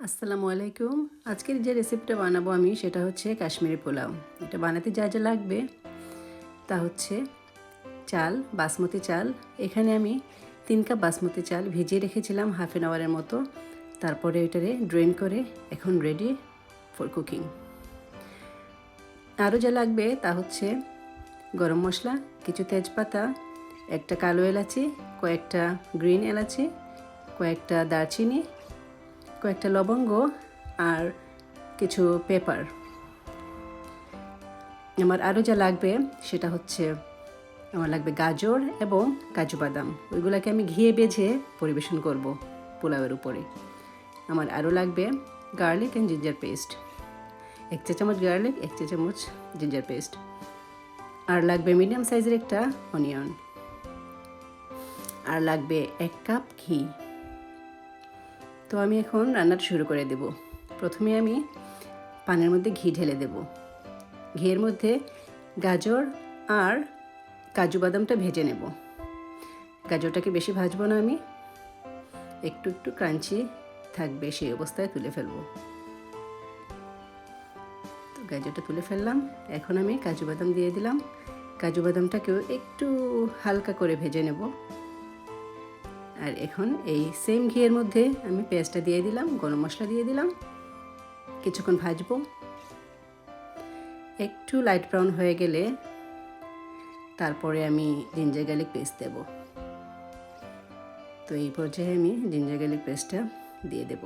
আসসালামু আলাইকুম। আজকের যে রেসিপিটা বানাবো আমি সেটা হচ্ছে কাশ্মীরি পোলাও। এটা বানাতে যা যা লাগবে তা হচ্ছে চাল, বাসমতি চাল। এখানে আমি 3 কাপ বাসমতি চাল ভিজিয়ে রেখেছিলাম হাফ অ্যান আওয়ারের মতো। তারপরে এটারে ড্রেন করে এখন রেডি ফর কুকিং। আরও যা লাগবে তা হচ্ছে গরম মশলা, কিছু তেজপাতা, একটা কালো এলাচি, কয়েকটা গ্রিন এলাচি, কয়েকটা দারচিনি, কয়েকটা লবঙ্গ আর কিছু পেপার। আমার আরও যা লাগবে সেটা হচ্ছে আমার লাগবে গাজর এবং কাজু বাদাম। ওইগুলোকে আমি ঘিয়ে বেজে পরিবেশন করব পোলাওয়ের উপরে। আমার আরও লাগবে গার্লিক অ্যান্ড জিঞ্জার পেস্ট, 1 চা চামচ গার্লিক, 1 চা চামচ জিঞ্জার পেস্ট। আর লাগবে মিডিয়াম সাইজের একটা অনিয়ন। আর লাগবে 1 কাপ ঘি। তো আমি এখন রান্নাটা শুরু করে দেব। প্রথমে আমি পানের মধ্যে ঘি ঢেলে দেব। ঘিয়ের মধ্যে গাজর আর কাজু বাদামটা ভেজে নেব। গাজরটাকে বেশি ভাজবো না, আমি একটু একটু ক্রাঞ্চি থাকবে সেই অবস্থায় তুলে ফেলবো। তো গাজরটা তুলে ফেললাম। এখন আমি কাজু বাদাম দিয়ে দিলাম। কাজু বাদামটাকেও একটু হালকা করে ভেজে নেব। আর এখন এই সেম ঘিয়ের মধ্যে আমি পেঁয়াজটা দিয়ে দিলাম, গরম মশলা দিয়ে দিলাম, কিছুক্ষণ ভাজবো। একটু লাইট ব্রাউন হয়ে গেলে তারপরে আমি জিঞ্জার গার্লিক পেস্ট দেব। তো এই পর্যায়ে আমি জিঞ্জার গার্লিক পেস্টটা দিয়ে দেব।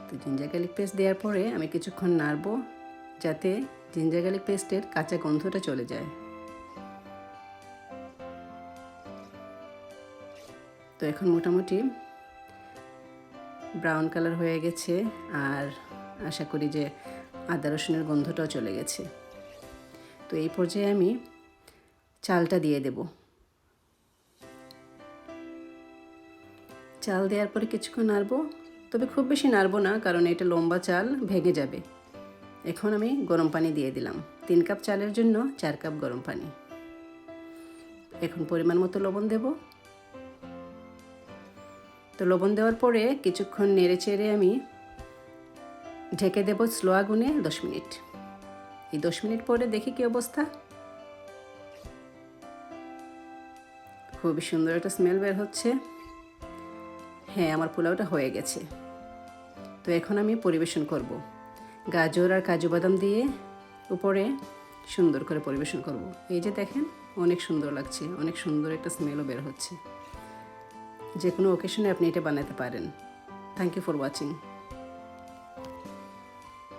তো জিঞ্জার গার্লিক পেস্ট দেওয়ার পরে আমি কিছুক্ষণ নাড়বো যাতে জিঞ্জার গার্লিক পেস্টের কাঁচা গন্ধটা চলে যায়। তো এখন মোটামুটি ব্রাউন কালার হয়ে গেছে আর আশা করি যে আদা রসুনের গন্ধটাও চলে গেছে। তো এই পর্যায়ে আমি চালটা দিয়ে দেব। চাল দেওয়ার পরে কিছুক্ষণ নাড়বো, তবে খুব বেশি নাড়বো না কারণ এটা লম্বা চাল, ভেঙে যাবে। এখন আমি গরম পানি দিয়ে দিলাম। 3 কাপ চালের জন্য 4 কাপ গরম পানি। এখন পরিমাণ মতো লবণ দেব। তো লবণ দেওয়ার পরে কিছুক্ষণ নেড়ে চেড়ে আমি ঢেকে দেব স্লো আগুনে 10 মিনিট। এই 10 মিনিট পরে দেখি কি অবস্থা। খুবই সুন্দর একটা স্মেল বের হচ্ছে। হ্যাঁ, আমার পোলাওটা হয়ে গেছে। তো এখন আমি পরিবেশন করব। গাজর আর কাজু বাদাম দিয়ে উপরে সুন্দর করে পরিবেশন করব। এই যে দেখেন, অনেক সুন্দর লাগছে, অনেক সুন্দর একটা স্মেলও বের হচ্ছে। যে কোনো অকেশনে আপনি এটা বানাতে পারেন। Thank you for watching.